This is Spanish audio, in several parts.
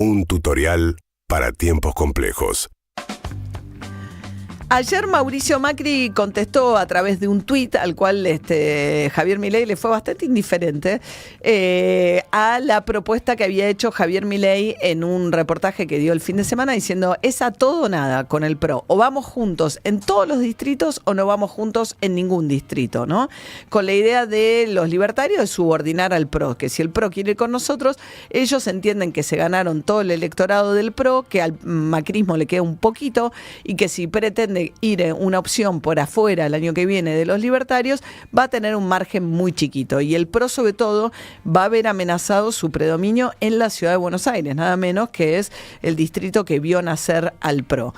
Un tutorial para tiempos complejos. Ayer Mauricio Macri contestó a través de un tuit al cual Javier Milei le fue bastante indiferente a la propuesta que había hecho Javier Milei en un reportaje que dio el fin de semana diciendo es a todo o nada con el PRO, o vamos juntos en todos los distritos o no vamos juntos en ningún distrito, ¿no? Con la idea de los libertarios de subordinar al PRO, que si el PRO quiere ir con nosotros, ellos entienden que se ganaron todo el electorado del PRO, que al macrismo le queda un poquito y que si pretende ir una opción por afuera el año que viene de los libertarios, va a tener un margen muy chiquito. Y el PRO, sobre todo, va a ver amenazado su predominio en la ciudad de Buenos Aires, nada menos que es el distrito que vio nacer al PRO.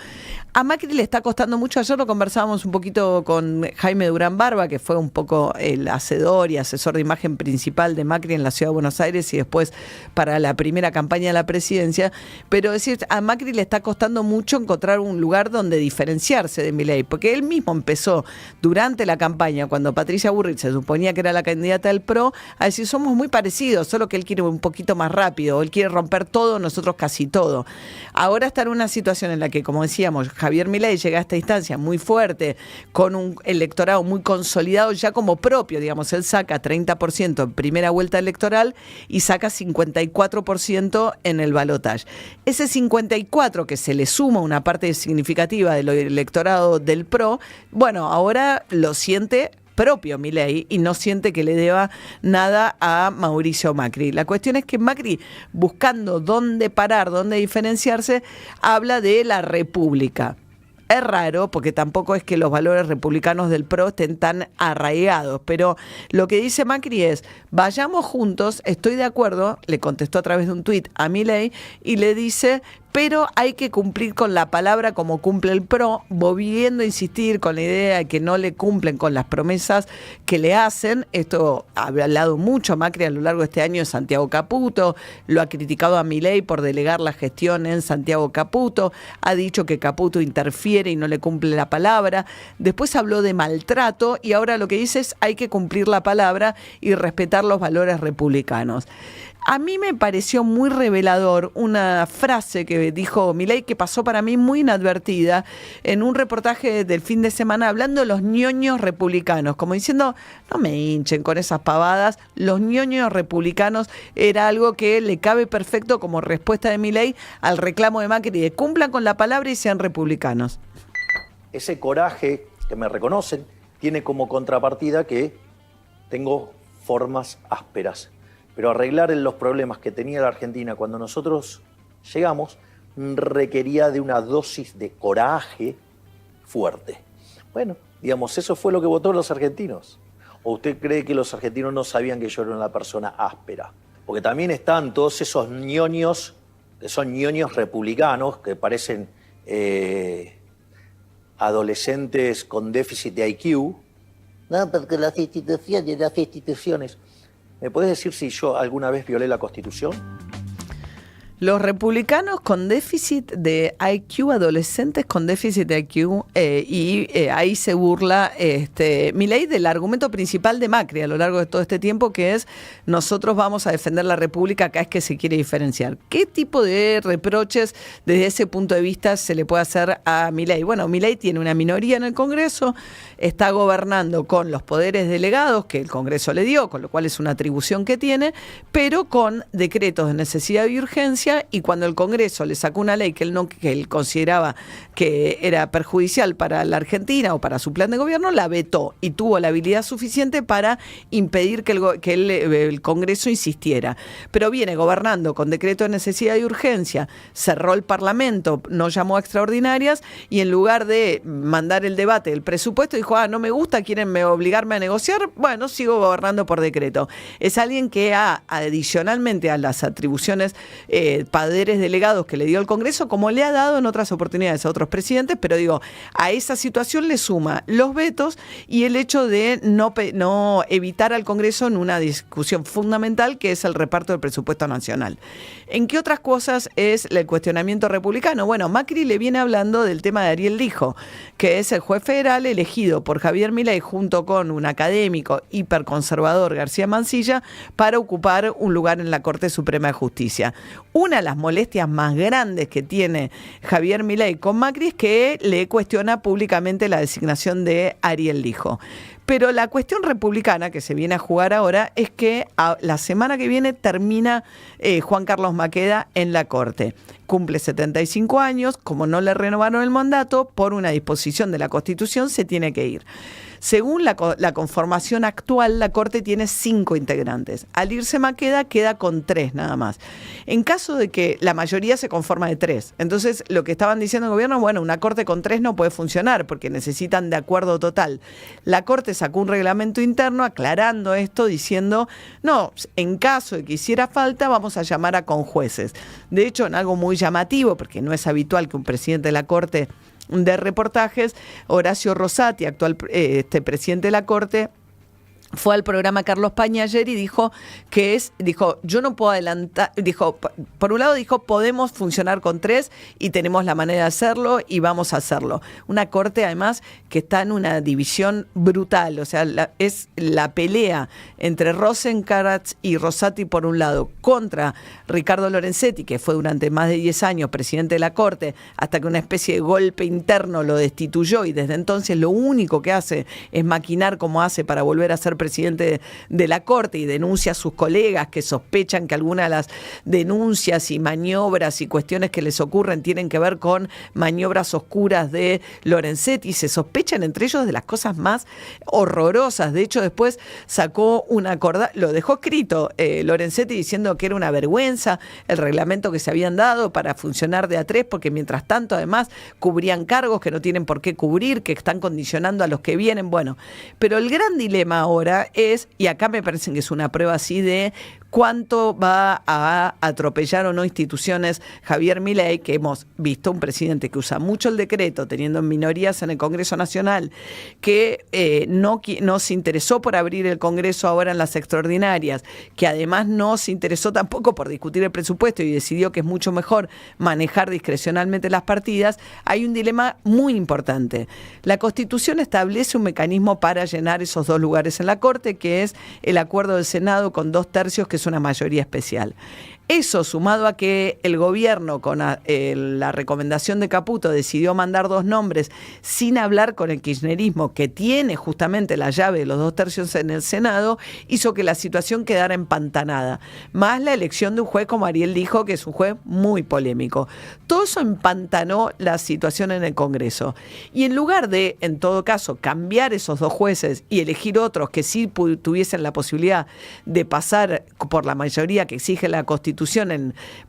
A Macri le está costando mucho. Ayer lo conversábamos un poquito con Jaime Durán Barba, que fue un poco el hacedor y asesor de imagen principal de Macri en la ciudad de Buenos Aires y después para la primera campaña de la presidencia. Pero es decir, a Macri le está costando mucho encontrar un lugar donde diferenciarse de Milei, porque él mismo empezó durante la campaña, cuando Patricia Bullrich se suponía que era la candidata del PRO, a decir somos muy parecidos, solo que él quiere un poquito más rápido, él quiere romper todo, nosotros casi todo. Ahora está en una situación en la que, como decíamos, Javier Milei llega a esta instancia muy fuerte, con un electorado muy consolidado ya como propio, digamos, él saca 30% en primera vuelta electoral y saca 54% en el balotaje. Ese 54% que se le suma una parte significativa del electorado del PRO, bueno, ahora lo siente propio Milei y no siente que le deba nada a Mauricio Macri. La cuestión es que Macri, buscando dónde parar, dónde diferenciarse, habla de la República. Es raro porque tampoco es que los valores republicanos del PRO estén tan arraigados, pero lo que dice Macri es, vayamos juntos, estoy de acuerdo, le contestó a través de un tuit a Milei y le dice, pero hay que cumplir con la palabra como cumple el PRO, volviendo a insistir con la idea de que no le cumplen con las promesas que le hacen. Esto ha hablado mucho Macri a lo largo de este año de Santiago Caputo, lo ha criticado a Milei por delegar la gestión en Santiago Caputo, ha dicho que Caputo interfiere y no le cumple la palabra, después habló de maltrato y ahora lo que dice es hay que cumplir la palabra y respetar los valores republicanos. A mí me pareció muy revelador una frase que dijo Milei que pasó para mí muy inadvertida en un reportaje del fin de semana hablando de los ñoños republicanos, como diciendo, no me hinchen con esas pavadas, los ñoños republicanos era algo que le cabe perfecto como respuesta de Milei al reclamo de Macri de cumplan con la palabra y sean republicanos. Ese coraje que me reconocen tiene como contrapartida que tengo formas ásperas. Pero arreglar los problemas que tenía la Argentina cuando nosotros llegamos requería de una dosis de coraje fuerte. Bueno, digamos, eso fue lo que votaron los argentinos. ¿O usted cree que los argentinos no sabían que yo era una persona áspera? Porque también están todos esos ñoños, que son ñoños republicanos, que parecen adolescentes con déficit de IQ. No, porque las instituciones... ¿Me puedes decir si yo alguna vez violé la Constitución? Los republicanos con déficit de IQ, adolescentes con déficit de IQ, ahí se burla Milei del argumento principal de Macri a lo largo de todo este tiempo, que es nosotros vamos a defender la República, acá es que se quiere diferenciar. ¿Qué tipo de reproches desde ese punto de vista se le puede hacer a Milei? Bueno, Milei tiene una minoría en el Congreso, está gobernando con los poderes delegados que el Congreso le dio, con lo cual es una atribución que tiene, pero con decretos de necesidad y urgencia, y cuando el Congreso le sacó una ley que él consideraba que era perjudicial para la Argentina o para su plan de gobierno, la vetó y tuvo la habilidad suficiente para impedir que el Congreso insistiera. Pero viene gobernando con decreto de necesidad y urgencia, cerró el Parlamento, no llamó a extraordinarias y en lugar de mandar el debate del presupuesto dijo, no me gusta, quieren obligarme a negociar, bueno, sigo gobernando por decreto. Es alguien que adicionalmente a las atribuciones poderes delegados que le dio el Congreso, como le ha dado en otras oportunidades a otros presidentes, pero digo, a esa situación le suma los vetos y el hecho de no evitar al Congreso en una discusión fundamental que es el reparto del presupuesto nacional. ¿En qué otras cosas es el cuestionamiento republicano? Bueno, Macri le viene hablando del tema de Ariel Lijo, que es el juez federal elegido por Javier Milei junto con un académico hiperconservador, García Mansilla, para ocupar un lugar en la Corte Suprema de Justicia. una de las molestias más grandes que tiene Javier Milei con Macri es que le cuestiona públicamente la designación de Ariel Lijo. Pero la cuestión republicana que se viene a jugar ahora es que la semana que viene termina Juan Carlos Maqueda en la Corte. Cumple 75 años, como no le renovaron el mandato, por una disposición de la Constitución se tiene que ir. Según la conformación actual, la Corte tiene 5 integrantes. Al irse Maqueda, queda con 3 nada más. En caso de que la mayoría se conforma de 3, entonces lo que estaban diciendo el gobierno, bueno, una Corte con 3 no puede funcionar porque necesitan de acuerdo total. La Corte sacó un reglamento interno aclarando esto, diciendo, no, en caso de que hiciera falta, vamos a llamar a conjueces. De hecho, en algo muy llamativo, porque no es habitual que un presidente de la Corte de reportajes, Horacio Rosati, actual presidente de la Corte, fue al programa Carlos Pañi ayer y dijo, yo no puedo adelantar, por un lado dijo, podemos funcionar con 3 y tenemos la manera de hacerlo y vamos a hacerlo. Una Corte además que está en una división brutal, o sea, es la pelea entre Rosenkrantz y Rosati por un lado, contra Ricardo Lorenzetti, que fue durante más de 10 años presidente de la Corte, hasta que una especie de golpe interno lo destituyó y desde entonces lo único que hace es maquinar como hace para volver a ser presidente de la Corte y denuncia a sus colegas que sospechan que algunas de las denuncias y maniobras y cuestiones que les ocurren tienen que ver con maniobras oscuras de Lorenzetti. Se sospechan entre ellos de las cosas más horrorosas. De hecho, después sacó lo dejó escrito Lorenzetti diciendo que era una vergüenza el reglamento que se habían dado para funcionar de a 3, porque mientras tanto además cubrían cargos que no tienen por qué cubrir, que están condicionando a los que vienen. Bueno, pero el gran dilema ahora es, y acá me parece que es una prueba así de cuánto va a atropellar o no instituciones Javier Milei, que hemos visto un presidente que usa mucho el decreto, teniendo minorías en el Congreso Nacional, que no se interesó por abrir el Congreso ahora en las extraordinarias, que además no se interesó tampoco por discutir el presupuesto y decidió que es mucho mejor manejar discrecionalmente las partidas. Hay un dilema muy importante. La Constitución establece un mecanismo para llenar esos 2 lugares en la Corte, que es el acuerdo del Senado con 2/3, que es una mayoría especial. Eso, sumado a que el gobierno, con la recomendación de Caputo, decidió mandar 2 nombres sin hablar con el kirchnerismo, que tiene justamente la llave de los 2/3 en el Senado, hizo que la situación quedara empantanada. Más la elección de un juez como Ariel Lijo, que es un juez muy polémico. Todo eso empantanó la situación en el Congreso. Y en lugar de, en todo caso, cambiar esos 2 jueces y elegir otros que sí tuviesen la posibilidad de pasar por la mayoría que exige la Constitución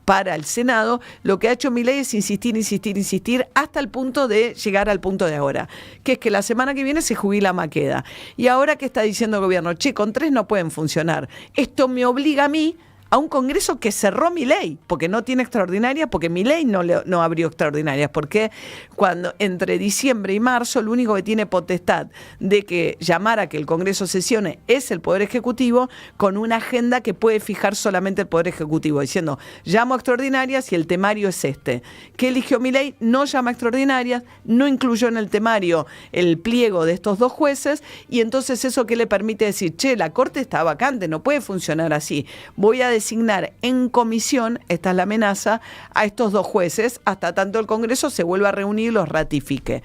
para el Senado, lo que ha hecho Milei es insistir hasta el punto de llegar al punto de ahora, que es que la semana que viene se jubila Maqueda. Y ahora que está diciendo el gobierno, con 3 no pueden funcionar. Esto me obliga a mí a un Congreso que cerró Milei, porque no tiene extraordinarias, porque Milei no abrió extraordinarias, porque cuando entre diciembre y marzo lo único que tiene potestad de que llamar a que el Congreso sesione es el Poder Ejecutivo, con una agenda que puede fijar solamente el Poder Ejecutivo, diciendo, llamo a extraordinarias y el temario es este. ¿Qué eligió Milei? No llama a extraordinarias, no incluyó en el temario el pliego de estos 2 jueces, y entonces eso que le permite decir, la Corte está vacante, no puede funcionar así, voy a designar en comisión, esta es la amenaza, a estos 2 jueces hasta tanto el Congreso se vuelva a reunir y los ratifique.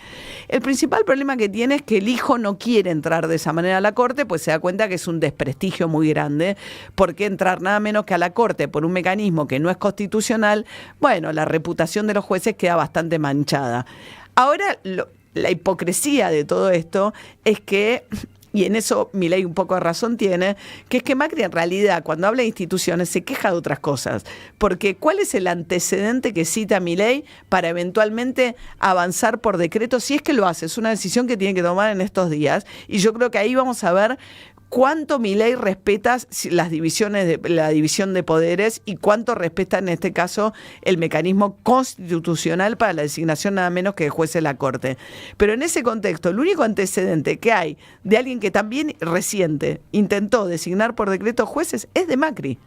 El principal problema que tiene es que el hijo no quiere entrar de esa manera a la Corte, pues se da cuenta que es un desprestigio muy grande, porque entrar nada menos que a la Corte por un mecanismo que no es constitucional, bueno, la reputación de los jueces queda bastante manchada. Ahora, la hipocresía de todo esto es que, y en eso Milei un poco de razón tiene, que es que Macri en realidad cuando habla de instituciones se queja de otras cosas, porque ¿cuál es el antecedente que cita Milei para eventualmente avanzar por decreto? Si es que lo hace, es una decisión que tiene que tomar en estos días, y yo creo que ahí vamos a ver cuánto Milei respeta la división de poderes y cuánto respeta en este caso el mecanismo constitucional para la designación nada menos que de jueces de la Corte. Pero en ese contexto, el único antecedente que hay de alguien que también reciente intentó designar por decreto jueces es de Macri.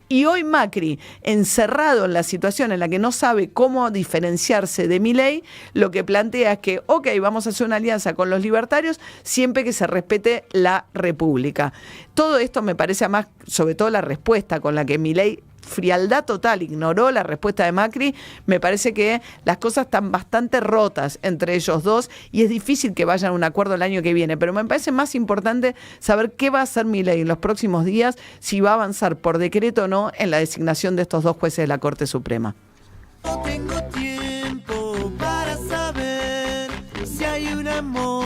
Y hoy Macri, encerrado en la situación en la que no sabe cómo diferenciarse de Milei, lo que plantea es que, vamos a hacer una alianza con los libertarios siempre que se respete la República. Todo esto me parece, además, sobre todo la respuesta con la que Milei frialdad total, ignoró la respuesta de Macri. Me parece que las cosas están bastante rotas entre ellos dos y es difícil que vayan a un acuerdo el año que viene, pero me parece más importante saber qué va a hacer Milei en los próximos días, si va a avanzar por decreto o no en la designación de estos dos jueces de la Corte Suprema. No tengo tiempo.